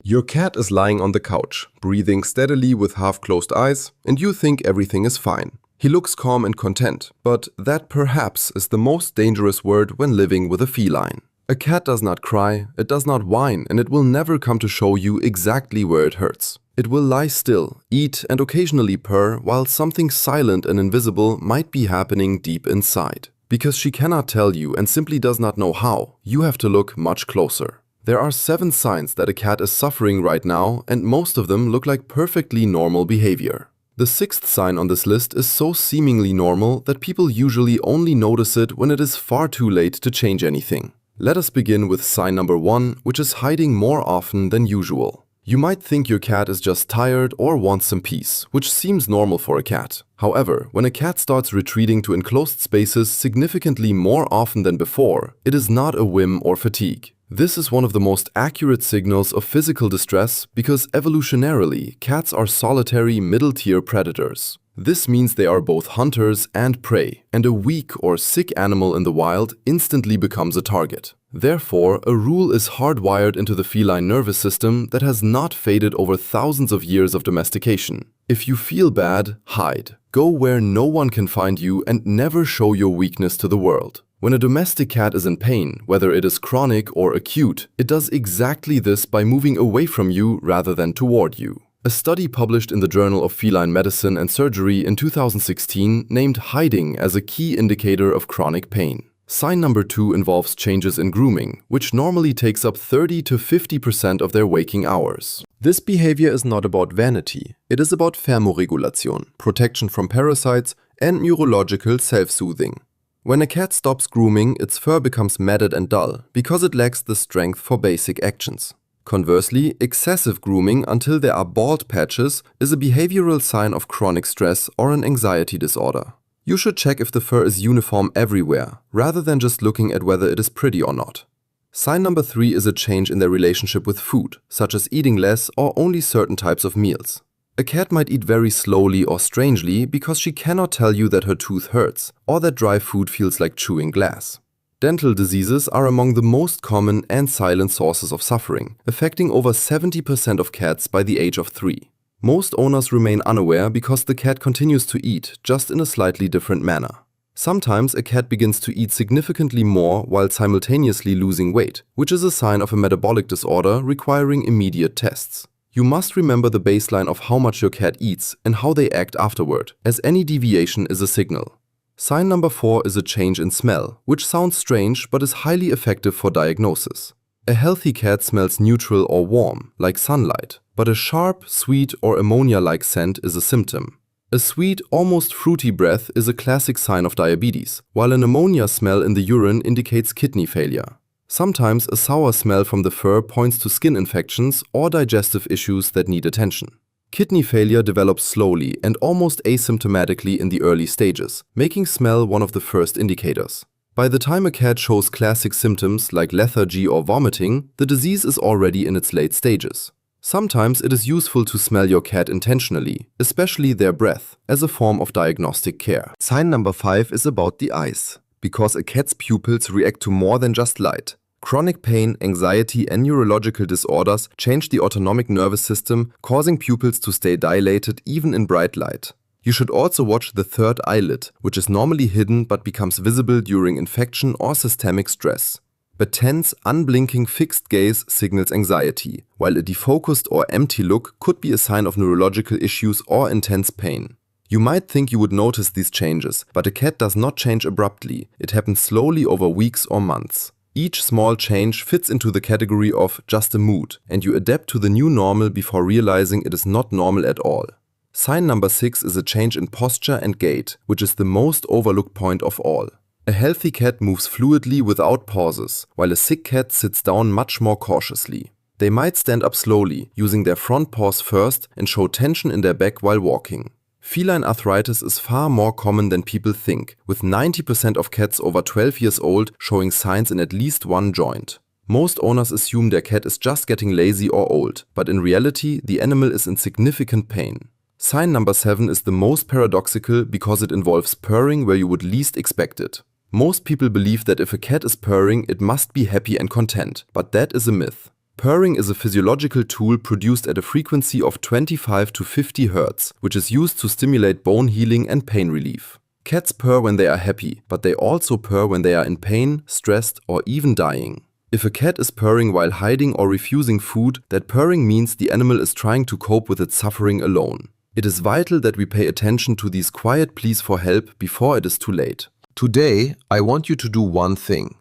Your cat is lying on the couch, breathing steadily with half-closed eyes, and you think everything is fine. He looks calm and content, but that perhaps is the most dangerous word when living with a feline. A cat does not cry, it does not whine, and it will never come to show you exactly where it hurts. It will lie still, eat, and occasionally purr, while something silent and invisible might be happening deep inside. Because she cannot tell you and simply does not know how, you have to look much closer. There are 7 signs that a cat is suffering right now, and most of them look like perfectly normal behavior. The 6th sign on this list is so seemingly normal that people usually only notice it when it is far too late to change anything. Let us begin with sign number 1, which is hiding more often than usual. You might think your cat is just tired or wants some peace, which seems normal for a cat. However, when a cat starts retreating to enclosed spaces significantly more often than before, it is not a whim or fatigue. This is one of the most accurate signals of physical distress because evolutionarily, cats are solitary middle-tier predators. This means they are both hunters and prey, and a weak or sick animal in the wild instantly becomes a target. Therefore, a rule is hardwired into the feline nervous system that has not faded over thousands of years of domestication. If you feel bad, hide. Go where no one can find you and never show your weakness to the world. When a domestic cat is in pain, whether it is chronic or acute, it does exactly this by moving away from you rather than toward you. A study published in the Journal of Feline Medicine and Surgery in 2016 named hiding as a key indicator of chronic pain. Sign number 2 involves changes in grooming, which normally takes up 30 to 50% of their waking hours. This behavior is not about vanity, it is about thermoregulation, protection from parasites, and neurological self-soothing. When a cat stops grooming, its fur becomes matted and dull because it lacks the strength for basic actions. Conversely, excessive grooming until there are bald patches is a behavioral sign of chronic stress or an anxiety disorder. You should check if the fur is uniform everywhere, rather than just looking at whether it is pretty or not. Sign number 3 is a change in their relationship with food, such as eating less or only certain types of meals. A cat might eat very slowly or strangely because she cannot tell you that her tooth hurts or that dry food feels like chewing glass. Dental diseases are among the most common and silent sources of suffering, affecting over 70% of cats by the age of 3. Most owners remain unaware because the cat continues to eat, just in a slightly different manner. Sometimes a cat begins to eat significantly more while simultaneously losing weight, which is a sign of a metabolic disorder requiring immediate tests. You must remember the baseline of how much your cat eats and how they act afterward, as any deviation is a signal. Sign number 4 is a change in smell, which sounds strange but is highly effective for diagnosis. A healthy cat smells neutral or warm, like sunlight, but a sharp, sweet, or ammonia-like scent is a symptom. A sweet, almost fruity breath is a classic sign of diabetes, while an ammonia smell in the urine indicates kidney failure. Sometimes a sour smell from the fur points to skin infections or digestive issues that need attention. Kidney failure develops slowly and almost asymptomatically in the early stages, making smell one of the first indicators. By the time a cat shows classic symptoms like lethargy or vomiting, the disease is already in its late stages. Sometimes it is useful to smell your cat intentionally, especially their breath, as a form of diagnostic care. Sign number 5 is about the eyes, because a cat's pupils react to more than just light. Chronic pain, anxiety, and neurological disorders change the autonomic nervous system, causing pupils to stay dilated even in bright light. You should also watch the third eyelid, which is normally hidden but becomes visible during infection or systemic stress. A tense, unblinking fixed gaze signals anxiety, while a defocused or empty look could be a sign of neurological issues or intense pain. You might think you would notice these changes, but a cat does not change abruptly. It happens slowly over weeks or months. Each small change fits into the category of just a mood, and you adapt to the new normal before realizing it is not normal at all. Sign number 6 is a change in posture and gait, which is the most overlooked point of all. A healthy cat moves fluidly without pauses, while a sick cat sits down much more cautiously. They might stand up slowly, using their front paws first and show tension in their back while walking. Feline arthritis is far more common than people think, with 90% of cats over 12 years old showing signs in at least one joint. Most owners assume their cat is just getting lazy or old, but in reality, the animal is in significant pain. Sign number 7 is the most paradoxical because it involves purring where you would least expect it. Most people believe that if a cat is purring, it must be happy and content, but that is a myth. Purring is a physiological tool produced at a frequency of 25 to 50 Hz, which is used to stimulate bone healing and pain relief. Cats purr when they are happy, but they also purr when they are in pain, stressed, or even dying. If a cat is purring while hiding or refusing food, that purring means the animal is trying to cope with its suffering alone. It is vital that we pay attention to these quiet pleas for help before it is too late. Today, I want you to do one thing.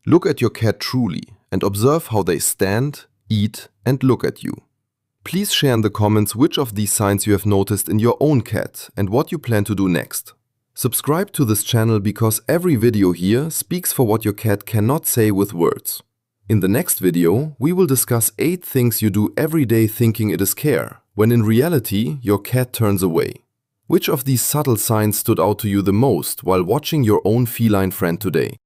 Look at your cat truly and observe how they stand, eat, and look at you. Please share in the comments which of these signs you have noticed in your own cat and what you plan to do next. Subscribe to this channel because every video here speaks for what your cat cannot say with words. In the next video, we will discuss 8 things you do every day thinking it is care, when in reality your cat turns away. Which of these subtle signs stood out to you the most while watching your own feline friend today?